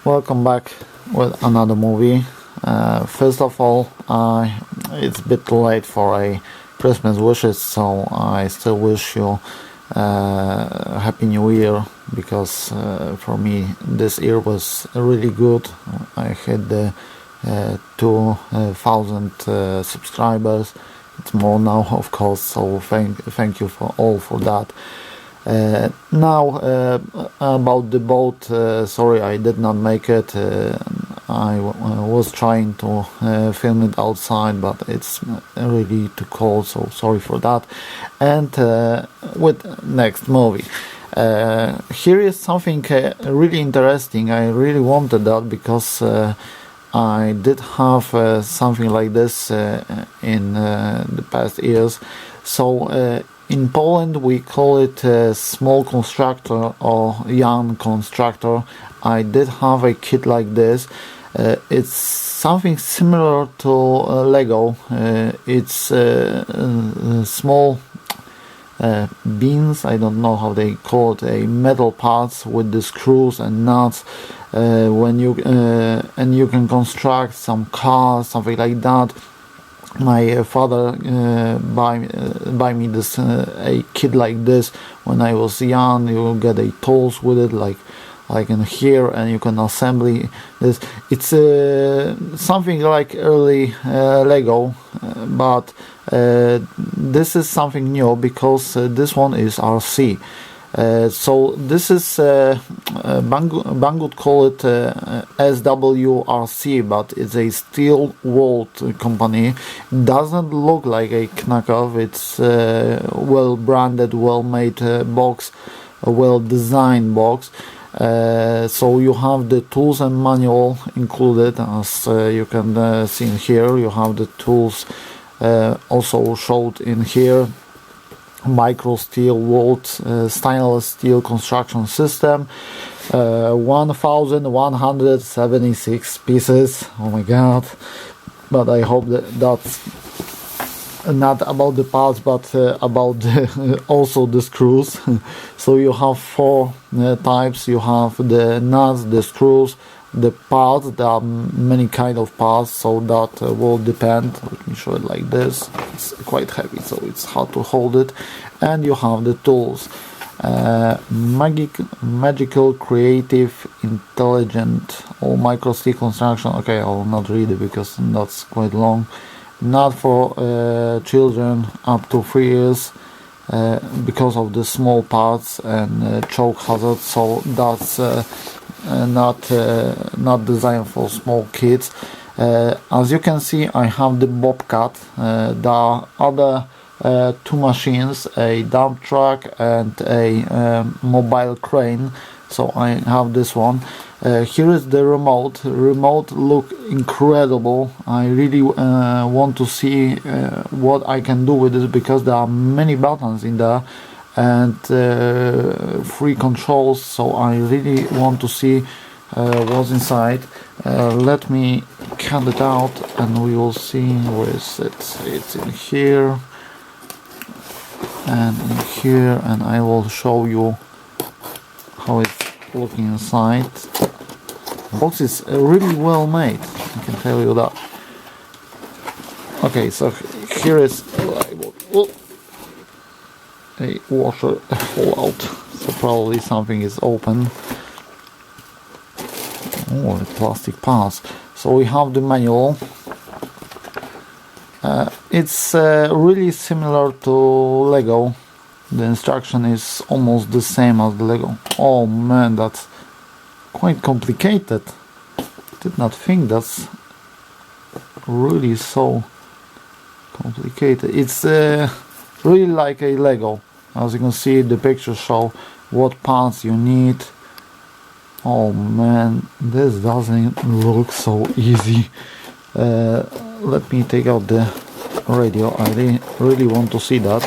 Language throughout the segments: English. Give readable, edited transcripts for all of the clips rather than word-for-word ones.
Welcome back with another movie. First of all, it's a bit late for a Christmas wishes, so I still wish you Happy New Year, because for me this year was really good. I hit the 2,000 subscribers. It's more now, of course, so thank you for all for that. Now about the boat, sorry I did not make it. I was trying to film it outside, but it's really too cold, so sorry for that. And with next movie, here is something really interesting. I really wanted that because I did have something like this in the past years. So in Poland we call it a small constructor or young constructor. I did have a kit like this. It's something similar to Lego. It's small beans, I don't know how they call it, a metal parts with the screws and nuts. And you can construct some cars, something like that. My father buy me this a kit like this when I was young. You get a tools with it, like in here, and you can assembly this. It's something like early Lego, but this is something new because this one is RC. So this is Banggood call it SWRC, but it's a steel walled company. It doesn't look like a knockoff. It's well branded, well made box, a well designed box. So you have the tools and manual included, as you can see in here. You have the tools also showed in here. Micro steel walled stainless steel construction system, 1176 pieces. Oh my god. But I hope that's not about the parts, but about also the screws. So you have four types. You have the nuts, the screws, the parts. There are many kind of parts, so that will depend. Let me show it like this. It's quite heavy, so it's hard to hold it. And you have the tools. Magical, creative, intelligent, or micro steel construction. Okay, I will not read it because that's quite long. Not for children up to 3 years because of the small parts and choke hazard. So that's not designed for small kids. As you can see, I have the Bobcat. There are other two machines, a dump truck and a mobile crane. So I have this one. Here is the remote. Remote look incredible. I really want to see what I can do with this, because there are many buttons in there and free controls. So I really want to see what's inside. Let me cut it out and we will see where is it. It's in here and in here, and I will show you how it's looking inside. The box is really well made, I can tell you that. Okay, so here is a washer fallout, so probably something is open. Oh, the plastic parts. So we have the manual. It's really similar to Lego. The instruction is almost the same as the Lego. Oh man, that's quite complicated. Did not think that's really so complicated. It's really like a Lego. As you can see, the pictures show what parts you need. Oh man, this doesn't look so easy. Let me take out the radio. I really want to see that.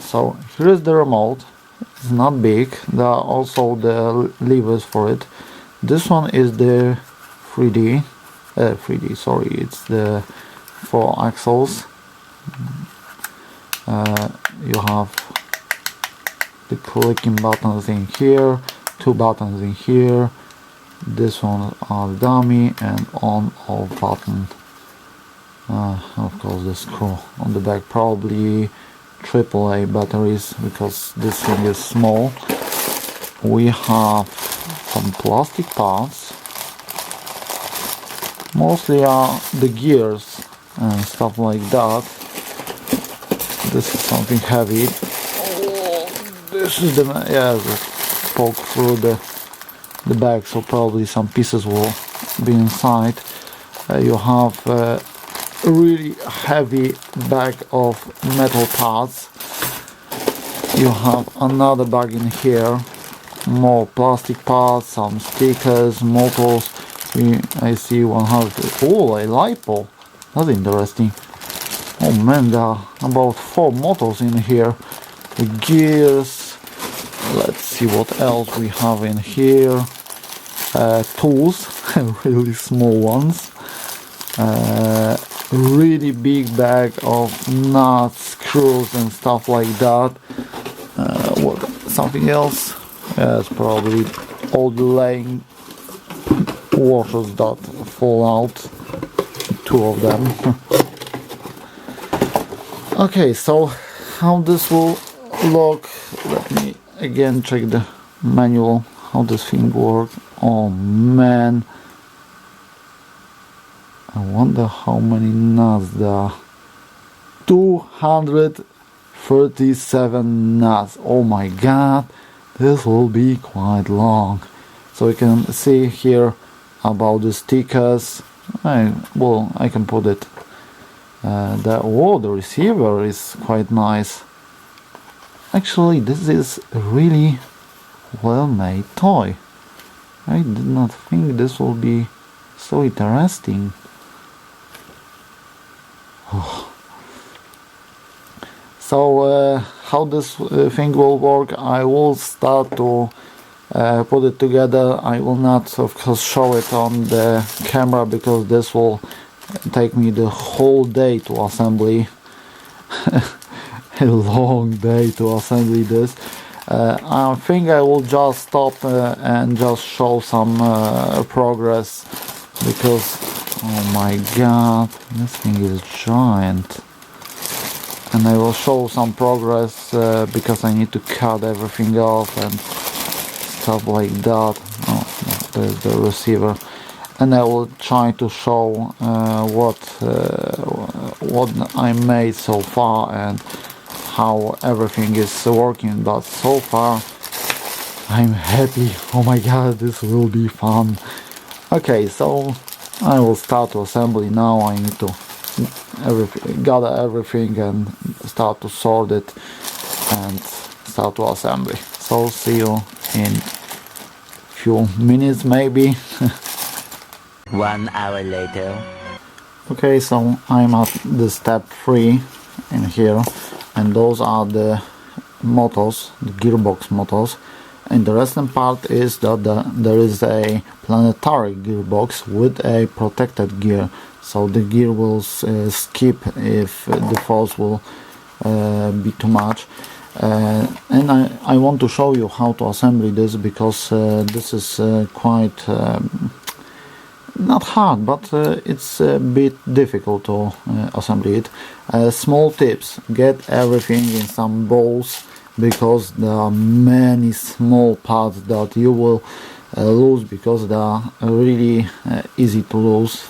So here is the remote. It's not big. There are also the levers for it. This one is the 3D. Sorry, it's the 4 axles. you have the clicking buttons in here, 2 buttons in here. This one are dummy and on off button. Of course the screw on the back, probably AAA batteries because this thing is small. We have some plastic parts, mostly are the gears and stuff like that. This is something heavy. This is the, yeah, just poke through the bag, so probably some pieces will be inside. You have a really heavy bag of metal parts. You have another bag in here, more plastic parts, some stickers, motors. I see 100. Oh, a lipo. That's interesting. Oh man, there are about 4 motors in here. The gears. Let's see what else we have in here. Tools, really small ones. Really big bag of nuts, screws and stuff like that. What? Something else? It's probably all the laying washers that fall out. 2 of them. Okay, so how this will look? Let me again check the manual. How this thing works. Oh man, I wonder how many nuts there are. 237 nuts. Oh my god, this will be quite long. So you can see here about the stickers. I can put it there. Oh, the receiver is quite nice. Actually, this is a really well made toy. I did not think this will be so interesting. Oh. So how this thing will work, I will start to put it together. I will not of course show it on the camera because this will take me the whole day to assembly. A long day to assembly this. I think I will just stop and just show some progress because oh my god, this thing is giant. And I will show some progress because I need to cut everything off and stuff like that. Oh, there's the receiver. And I will try to show what I made so far and how everything is working, but so far I'm happy. Oh my god, this will be fun. Okay, so I will start to assembly now. I need to gather everything and start to sort it and start to assembly. So see you in few minutes maybe. 1 hour later. Okay, so I'm at the step 3 in here, and those are the motors, the gearbox motors. Interesting part is that there is a planetary gearbox with a protected gear, so the gear will skip if the force will be too much. And I want to show you how to assemble this because this is quite not hard, but it's a bit difficult to assemble it. Small tips: get everything in some bowls because there are many small parts that you will lose because they are really easy to lose.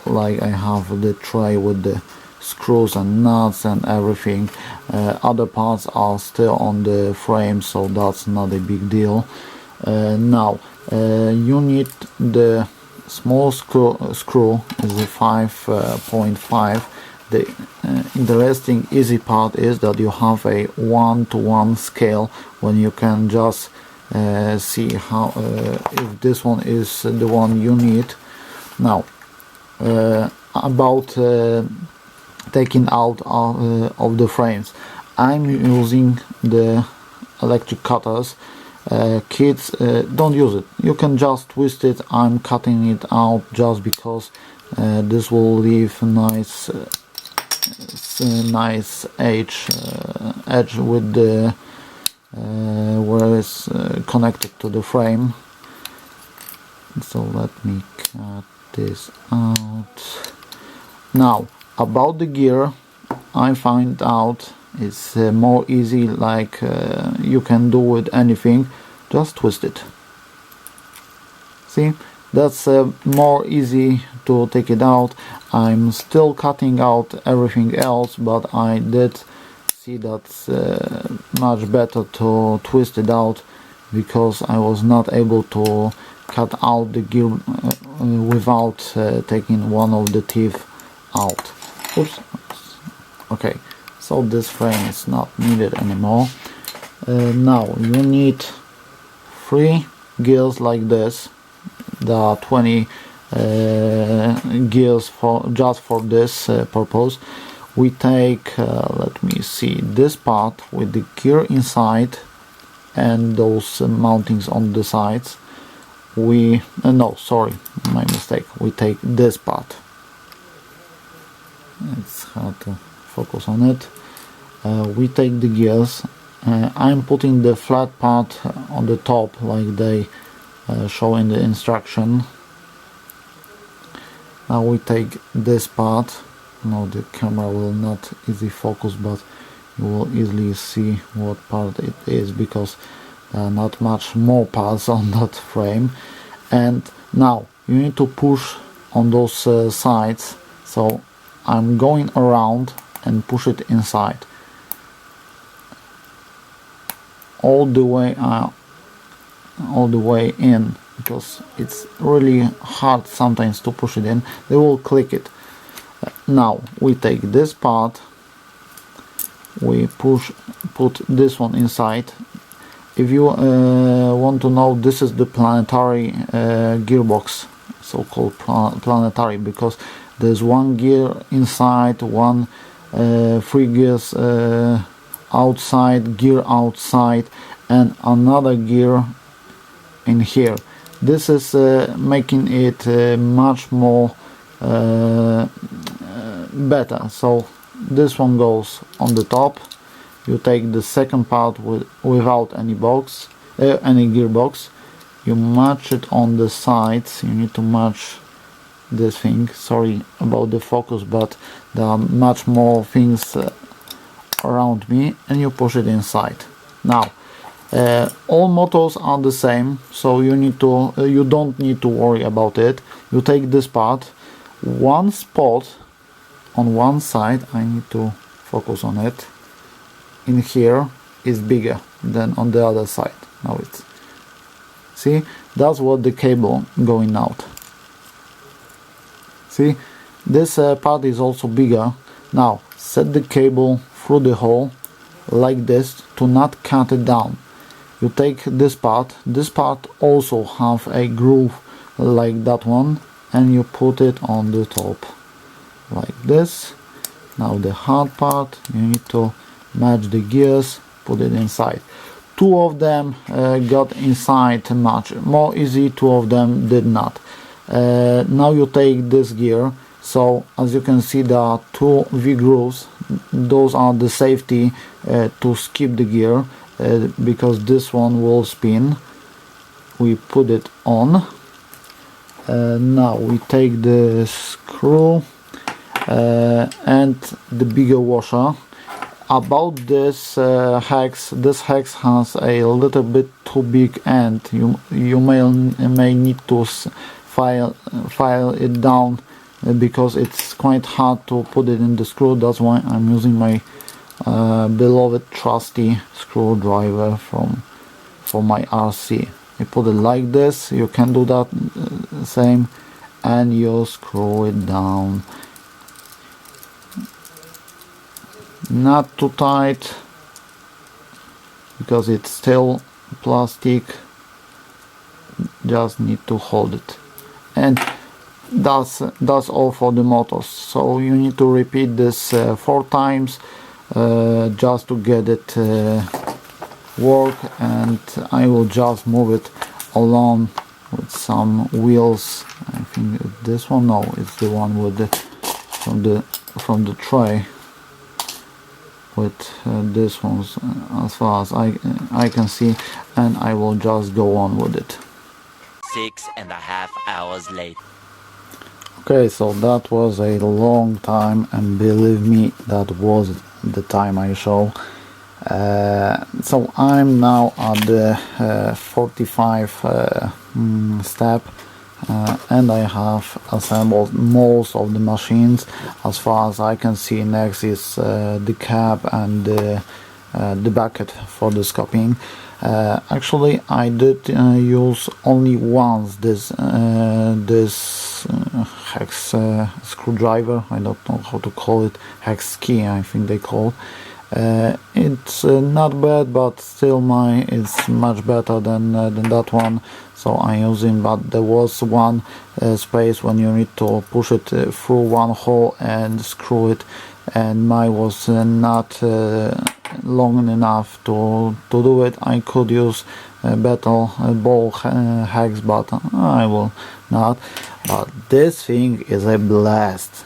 Like I have the tray with the screws and nuts and everything. Other parts are still on the frame, so that's not a big deal. Now you need the small screw is a 5.5. The interesting easy part is that you have a 1-to-1 scale when you can just see how if this one is the one you need. Now about taking out of the frames, I'm using the electric cutters. Kids don't use it. You can just twist it. I'm cutting it out just because this will leave nice nice edge with the where it's connected to the frame. So let me cut this out. Now about the gear, I find out it's more easy, like you can do with anything, just twist it. See, that's more easy to take it out. I'm still cutting out everything else, but I did see that's much better to twist it out, because I was not able to cut out the gear without taking one of the teeth out. Oops. Okay, so this frame is not needed anymore. Now you need 3 gears like this. There are 20 gears just for this purpose. We take, let me see, this part with the gear inside and those mountings on the sides. No, sorry, my mistake. We take this part. It's hard to focus on it. We take the gears. I'm putting the flat part on the top, like they show in the instruction. Now we take this part. No, the camera will not easily focus, but you will easily see what part it is, because there are not much more parts on that frame. And now you need to push on those sides. So I'm going around and push it inside all the way in, because it's really hard sometimes to push it in. They will click it. Now we take this part, we put this one inside. If you want to know, this is the planetary gearbox, so-called planetary, because there's 1 gear inside, 3 gears outside, gear outside, and another gear in here. This is making it much more better. So this one goes on the top. You take the second part without any gearbox. You match it on the sides. You need to match this thing. Sorry about the focus, but there are much more things around me, and you push it inside. Now all motors are the same, so you don't need to worry about it. You take this part, one spot on one side, I need to focus on it, in here is bigger than on the other side. Now it's, see, that's what the cable going out. See, this part is also bigger. Now set the cable through the hole like this to not cut it down. You take this part also have a groove like that one, and you put it on the top like this. Now the hard part, you need to match the gears, put it inside. 2 of them got inside much more easy, 2 of them did not. Now you take this gear. So as you can see, there are 2 V grooves. Those are the safety to skip the gear, because this one will spin. We put it on. Now we take the screw and the bigger washer. About this hex has a little bit too big end. You may need to file it down, because it's quite hard to put it in the screw. That's why I'm using my beloved trusty screwdriver for my RC. You put it like this. You can do that same, and you screw it down. Not too tight, because it's still plastic. Just need to hold it, and that's all for the motors. So you need to repeat this 4 times just to get it work, and I will just move it along with some wheels. I think this one, no, it's the one with the from the tray. with this ones as far as I can see, and I will just go on with it. 6.5 hours later. Okay, so that was a long time, and believe me, that was the time I show. So I'm now at the 45 step, and I have assembled most of the machines. As far as I can see, next is the cab and the bucket for the scoping. Actually, I did use only once this hex screwdriver. I don't know how to call it, hex key I think they call it. It's not bad, but still it's much better than that one, so I'm using. But there was one space when you need to push it through one hole and screw it, and mine was not long enough to do it. I could use better ball hex, but I will not. But this thing is a blast.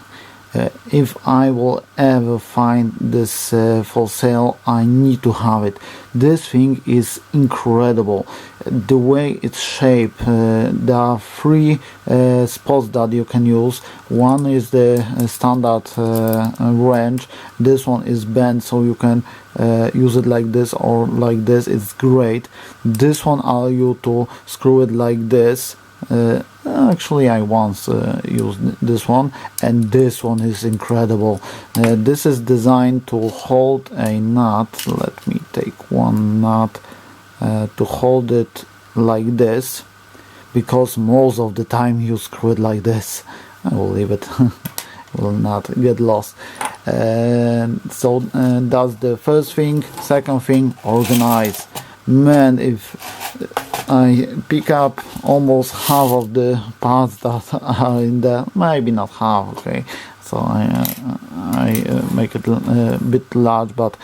If I will ever find this for sale, I need to have it. This thing is incredible. The way it's shaped, there are three spots that you can use. One is the standard wrench. This one is bent, so you can use it like this or like this. It's great. This one allows you to screw it like this. Actually, I once used this one, and this one is incredible. This is designed to hold a nut. Let me take one nut to hold it like this, because most of the time you screw it like this. I will leave it. Will not get lost. So that's the first thing. Second thing, organize. Man, if I pick up almost half of the parts that are in there, maybe not half, okay, so I make it a bit large, but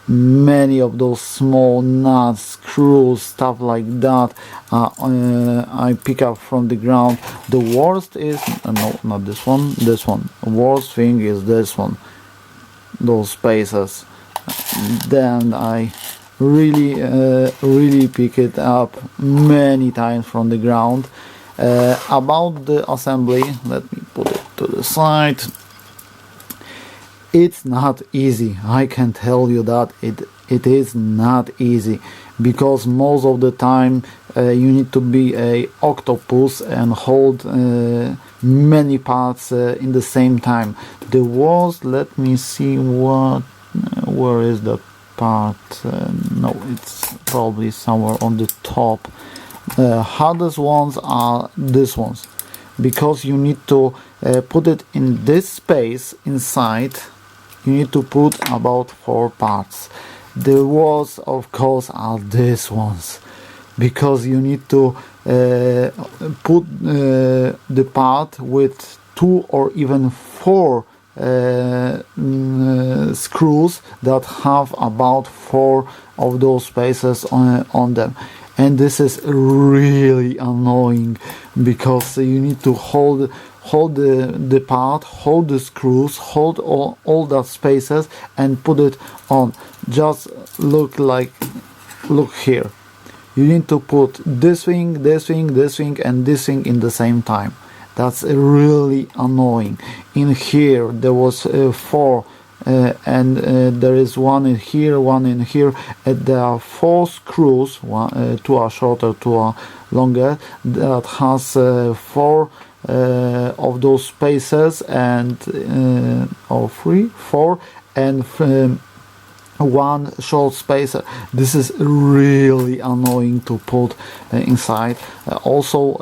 many of those small nuts, screws, stuff like that, I pick up from the ground. The worst is, no, not this one, this one. The worst thing is this one, those spaces. Then I really pick it up many times from the ground. About the assembly, let me put it to the side. It's not easy. I can tell you that it is not easy, because most of the time you need to be a octopus and hold many parts in the same time. The worst, let me see where is the part. No, it's probably somewhere on the top. Hardest ones are these ones, because you need to put it in this space inside. You need to put about 4 parts. The worst, of course, are these ones, because you need to put the part with 2 or even 4 screws that have about 4 of those spaces on them, and this is really annoying, because you need to hold the part, hold the screws, hold all that spaces, and put it on. Just look here. You need to put this thing, and this thing in the same time. That's really annoying. In here there was 4, and there is one in here, one in here. There are 4 screws, 2 are shorter, 2 are longer, that has 4 of those spaces, and or 3, 4, and 1 short spacer. This is really annoying to put inside. Also,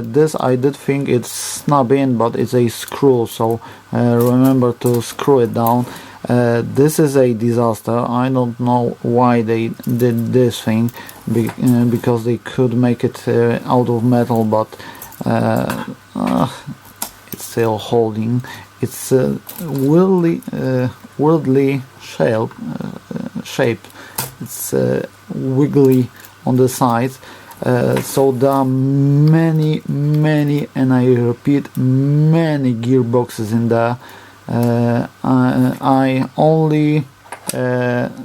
this I did think it's snap in, but it's a screw, so remember to screw it down. This is a disaster. I don't know why they did this thing, because they could make it out of metal, but it's still holding. It's weirdly shape. It's wiggly on the sides. So there are many, and I repeat, many gearboxes in there. I only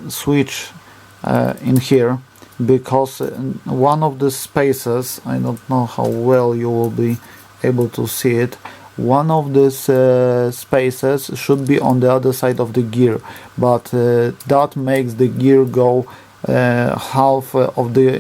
switch in here, because one of the spaces, I don't know how well you will be able to see it, one of these spaces should be on the other side of the gear, but that makes the gear go half of the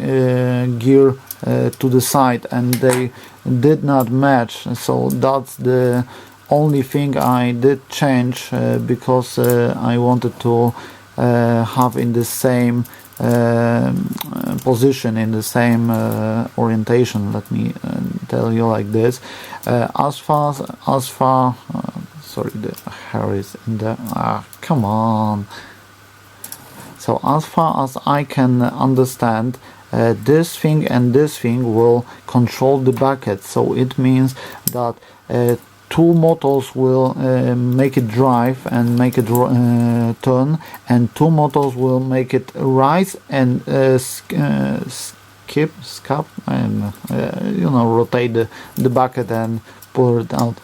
gear to the side, and they did not match. So that's the only thing I did change, because I wanted to have in the same position, in the same orientation. Let me tell you like this. As far sorry, the hair is in there. Come on. So as far as I can understand, this thing and this thing will control the bucket. So it means that two motors will make it drive and make it turn, and two motors will make it rise and skip and rotate the bucket and pull it out.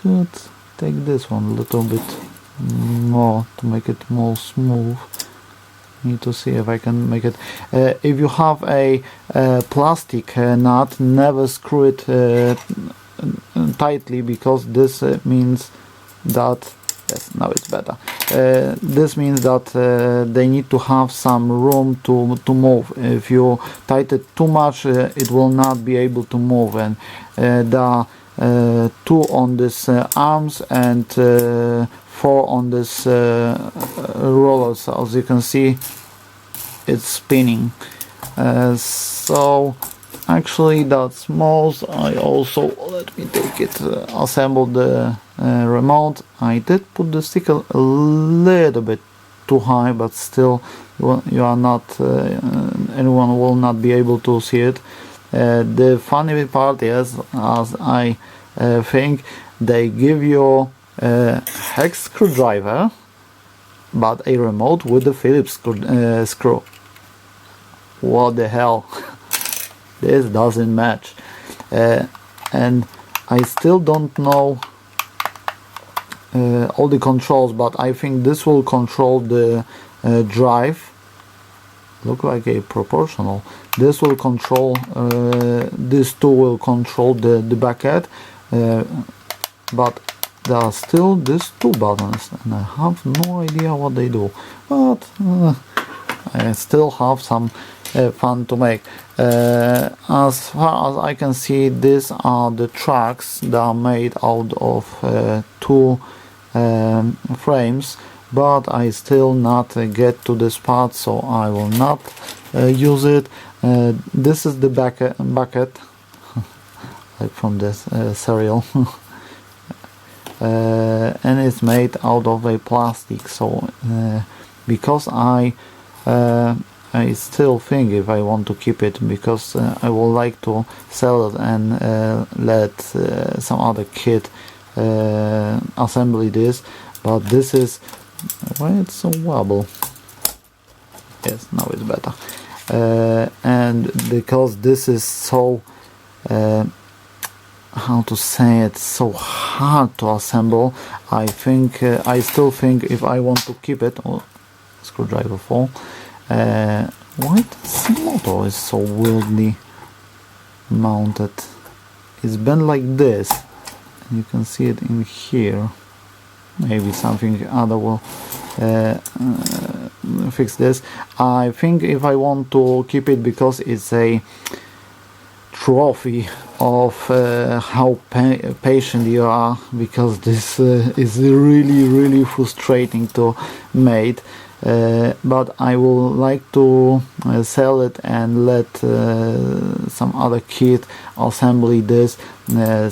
Could take this one a little bit more to make it more smooth. Need to see if I can make it. If you have a plastic nut, never screw it tightly, because this means that, yes, now it's better. This means that they need to have some room to move. If you tighten it too much, it will not be able to move. And there are two on this arms and four on this rollers. As you can see, it's spinning. So actually that's most. I also, let me take it, assemble the remote. I did put the sticker a little bit too high, but still you are not, anyone will not be able to see it. The funny part is, as I think, they give you a hex screwdriver but a remote with the Phillips screw. What the hell? This doesn't match. And I still don't know all the controls, but I think this will control the drive. Look like a proportional. This will control, this two will control the bucket, but there are still these two buttons, and I have no idea what they do, but I still have some fun to make. As far as I can see, these are the tracks that are made out of two frames, but I still not get to this part, so I will not use it. This is the bucket like from this cereal. And it's made out of a plastic, so because I still think if I want to keep it, because I would like to sell it and let some other kid assemble this, but this is why it's so wobble. Yes, now it's better. And because this is so how to say it, so hard to assemble, I think I still think if I want to keep it, screwdriver fall, why this motor is so weirdly mounted. It's bent like this, and you can see it in here. Maybe something other will fix this. I think if I want to keep it, because it's a trophy of how patient you are, because this is really frustrating to make, but I would like to sell it and let some other kid assemble this,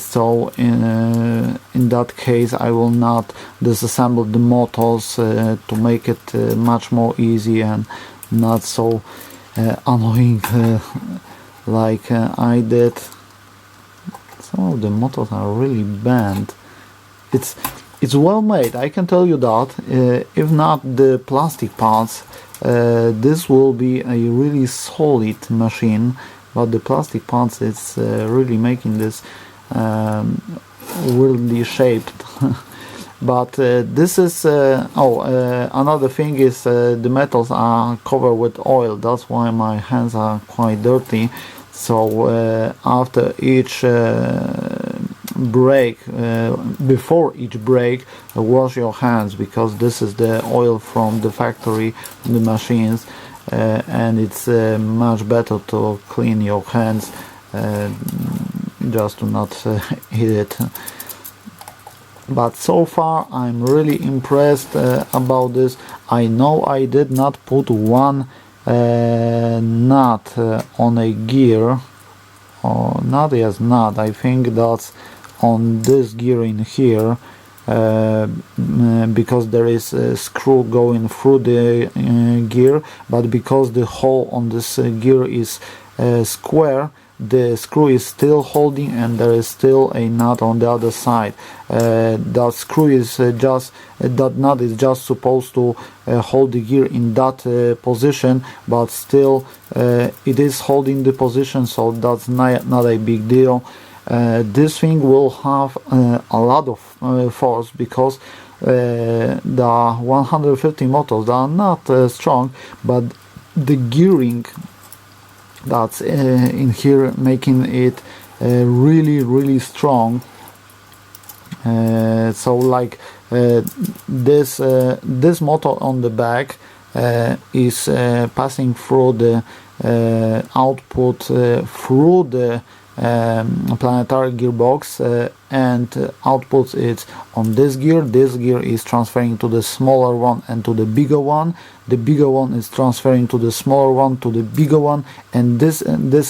so in that case I will not disassemble the motors to make it much more easy and not so annoying like I did. Some of the motors are really bent. It's well made, I can tell you that. If not the plastic parts, this will be a really solid machine, but the plastic parts, it's really making this weirdly shaped. but this is another thing is the metals are covered with oil. That's why my hands are quite dirty. So after each break, before each break, wash your hands, because this is the oil from the factory, the machines, and it's much better to clean your hands, just to not hit it. But so far I'm really impressed about this. I know I did not put one nut on a gear, or not, yes, nut, I think that's on this gear in here, because there is a screw going through the gear, but because the hole on this gear is square, the screw is still holding and there is still a nut on the other side. That screw is that nut is just supposed to hold the gear in that position, but still it is holding the position, so that's not a big deal. This thing will have a lot of force, because the 150 motors are not strong, but the gearing that's in here making it really strong. So like this motor on the back is passing through the output through the planetary gearbox, and outputs it on this gear. This gear is transferring to the smaller one and to the bigger one. The bigger one is transferring to the smaller one, to the bigger one, and this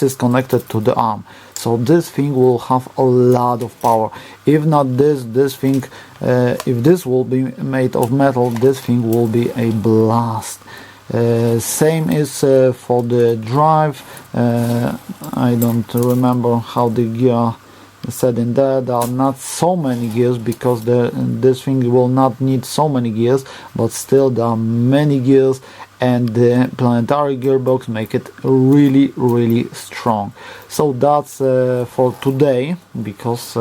is connected to the arm. So this thing will have a lot of power. If not this thing, if this will be made of metal, this thing will be a blast. Same is for the drive. I don't remember how the gear is set in there. There are not so many gears, because this thing will not need so many gears, but still there are many gears, and the planetary gearbox make it really strong. So that's for today, because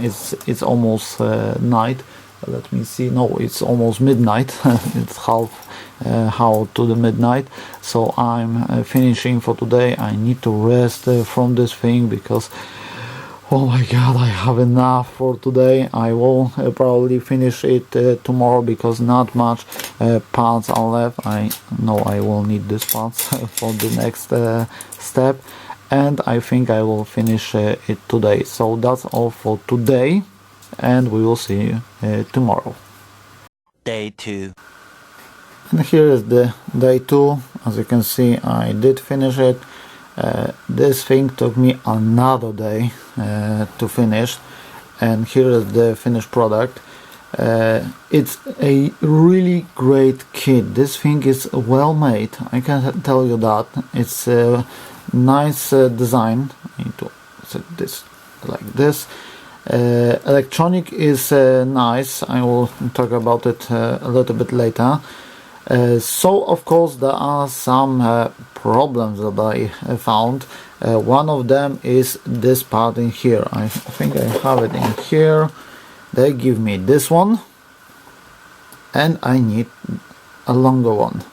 it's almost night. Let me see, no, it's almost midnight. It's how to the midnight, so I'm finishing for today. I need to rest from this thing, because oh my god, I have enough for today. I will probably finish it tomorrow, because not much parts are left. I know I will need these parts for the next step, and I think I will finish it today. So that's all for today, and we will see you tomorrow. Day 2. And here is the day 2. As you can see, I did finish it. This thing took me another day to finish, and here is the finished product. It's a really great kit. This thing is well made, I can tell you that. It's a nice design. I need to set this like this. Electronic is nice. I will talk about it a little bit later. So of course there are some problems that I found. One of them is this part in here. I think I have it in here. They give me this one, and I need a longer one.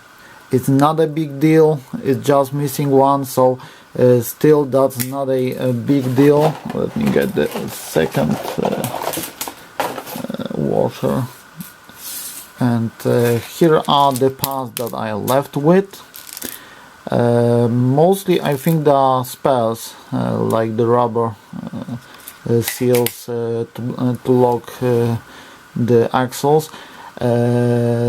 It's not a big deal, it's just missing one, so still that's not a big deal. Let me get the second washer. And here are the parts that I left with. Mostly I think there are spares, like the rubber seals to lock the axles.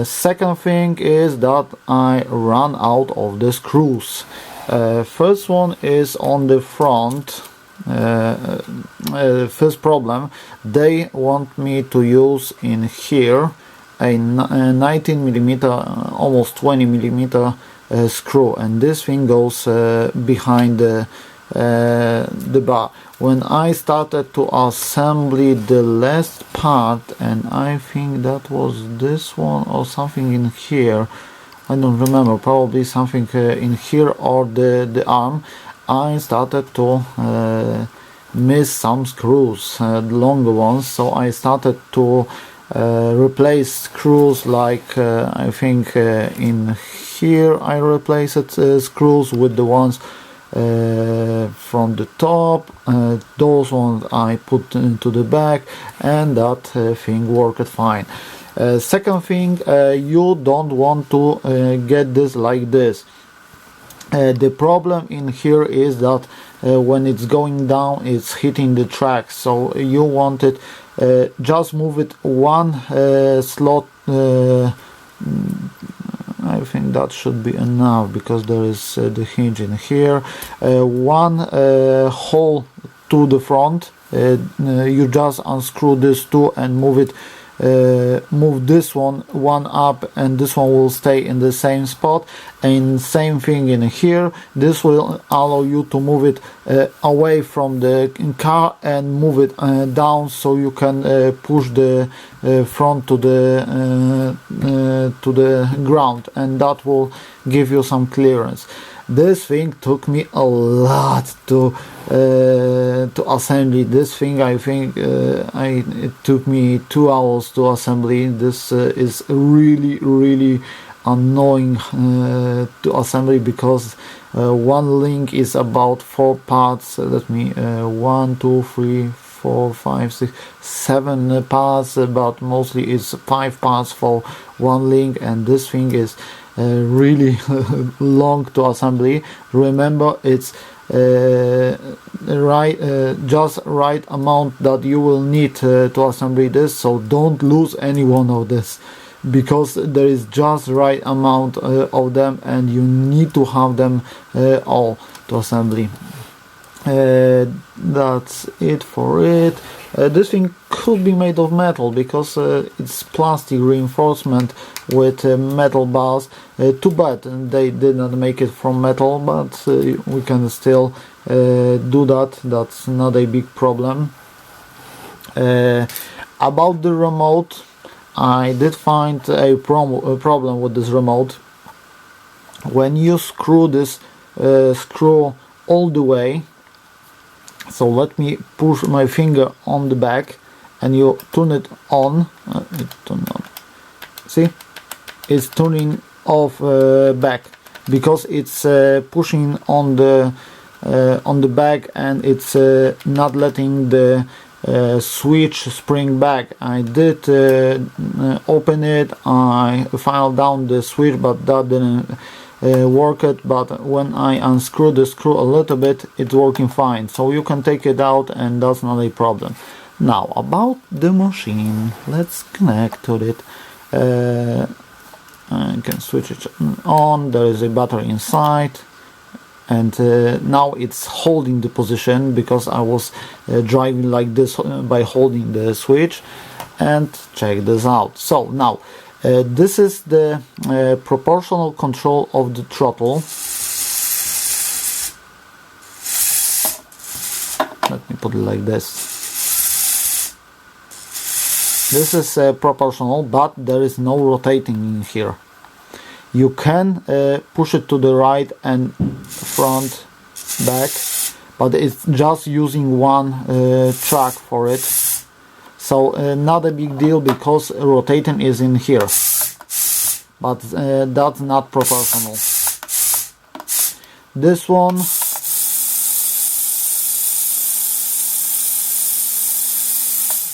Second thing is that I ran out of the screws. First one is on the front. First problem, they want me to use in here a 19mm, almost 20mm screw, and this thing goes behind the bar. When I started to assemble the last part, and I think that was this one or something in here, I don't remember, probably something in here or the arm, I started to miss some screws, the longer ones, so I started to replace screws like I think in here I replaced screws with the ones from the top. Those ones I put into the back, and that thing worked fine. Second thing, you don't want to get this like this. The problem in here is that when it's going down, it's hitting the track, so you want it just move it one slot. I think that should be enough, because there is the hinge in here. One hole to the front. You just unscrew this two and move it. Move this one up, and this one will stay in the same spot. And same thing in here. This will allow you to move it away from the car and move it down, so you can push the front to the ground, and that will give you some clearance. This thing took me a lot to assembly. This thing, I think it took me 2 hours to assembly. This is really annoying to assembly, because one link is about 4 parts. Let me 1 2 3 4 5 6 7 parts, but mostly it's 5 parts for one link, and this thing is really long to assembly. Remember, it's just right amount that you will need to assemble this, so don't lose any one of this, because there is just right amount of them, and you need to have them all to assembly. That's it for it. This thing could be made of metal, because it's plastic reinforcement with metal bars. Too bad they did not make it from metal, but we can still do that. That's not a big problem. About the remote, I did find a problem with this remote. When you screw this screw all the way, so let me push my finger on the back, and you turn it on. See, it's turning off back, because it's pushing on the back, and it's not letting the switch spring back. I did open it. I filed down the switch, but that didn't work it. But when I unscrew the screw a little bit, it's working fine, so you can take it out, and that's not a problem. Now about the machine, let's connect to it. I can switch it on. There is a battery inside, and now it's holding the position, because I was driving like this by holding the switch. And check this out. So now this is the proportional control of the throttle. Let me put it like this. This is proportional, but there is no rotating in here. You can push it to the right and front, back, but it's just using one track for it. So not a big deal, because rotating is in here, but that's not proportional. This one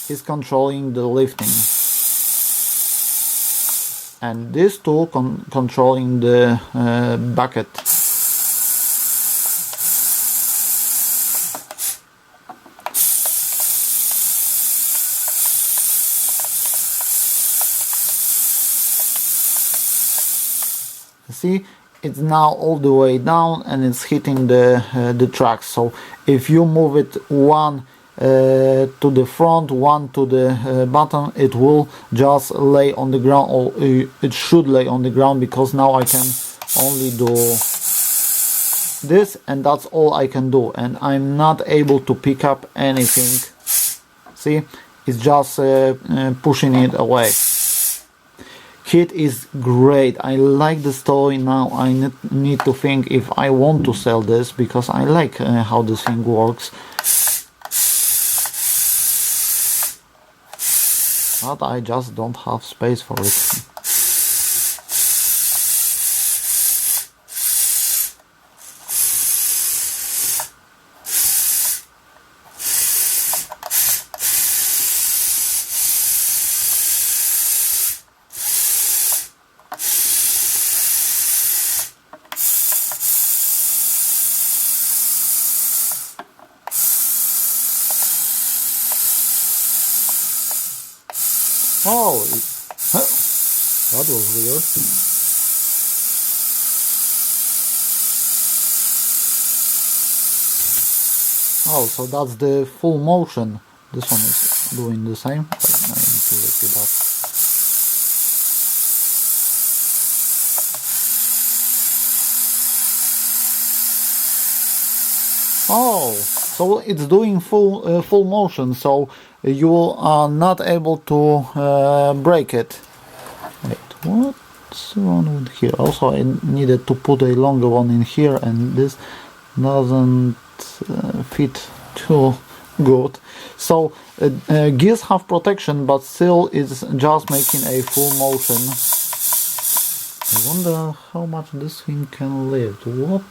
is controlling the lifting, and this two controlling the bucket. See, it's now all the way down, and it's hitting the tracks. So if you move it one to the front, one to the bottom, it will just lay on the ground, or it should lay on the ground, because now I can only do this, and that's all I can do, and I'm not able to pick up anything. See, it's just pushing it away. Kit is great. I like this toy. Now I need to think if I want to sell this, because I like how this thing works. but I just don't have space for it. Oh, that was weird. Oh, so that's the full motion. This one is doing the same. But I need to lift it up. Oh, so it's doing full motion. So you are not able to break it. Wait, what's wrong with here? Also, I needed to put a longer one in here, and this doesn't fit too good. So gears have protection, but still it's just making a full motion. I wonder how much this thing can lift. What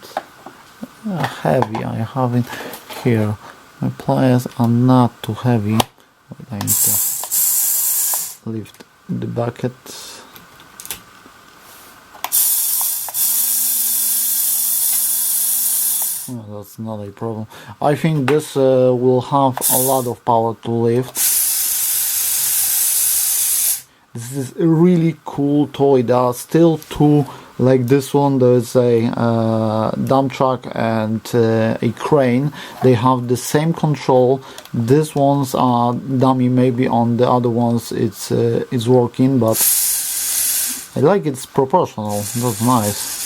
heavy I have in here. My pliers are not too heavy. Wait, I need to lift the bucket. Oh, that's not a problem. I think this will have a lot of power to lift. This is a really cool toy. There are still two like this one. There's a dump truck and a crane. They have the same control. These ones are dummy. Maybe on the other ones it's working, but I like it's proportional. That's nice.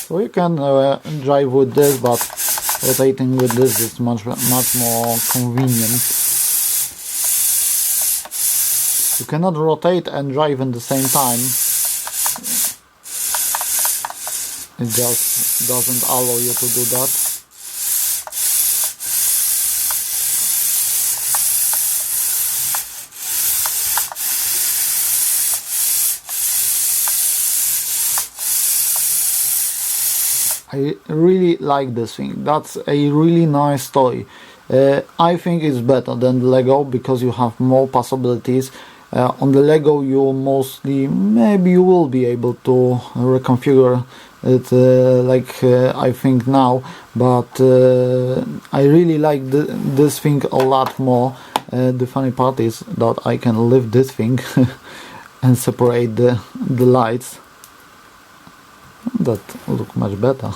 So you can drive with this, but rotating with this is much more convenient. You cannot rotate and drive at the same time. It just doesn't allow you to do that. I really like this thing. That's a really nice toy. I think it's better than the Lego because you have more possibilities. On the Lego you mostly, maybe you will be able to reconfigure it like I think now, but I really like this thing a lot more. The funny part is that I can lift this thing and separate the lights. That look much better.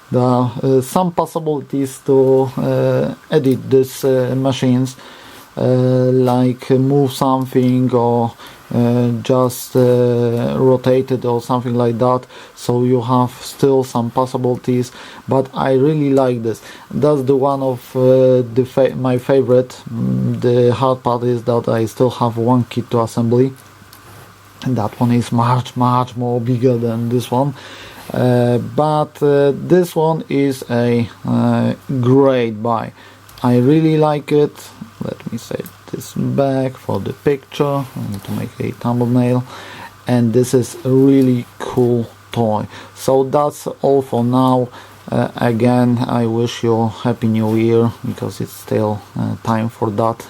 There are some possibilities to edit these machines, like move something or just rotate it or something like that, so you have still some possibilities, but I really like this. That's the one of my favorite. The hard part is that I still have one kit to assembly, and that one is much more bigger than this one, but this one is a great buy. I really like it. Let me set this back for the picture. I need to make a thumbnail, and this is a really cool toy. So that's all for now. Again, I wish you happy new year, because it's still time for that.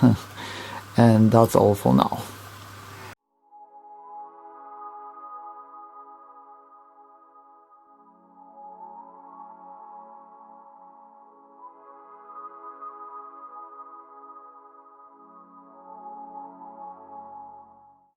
And that's all for now.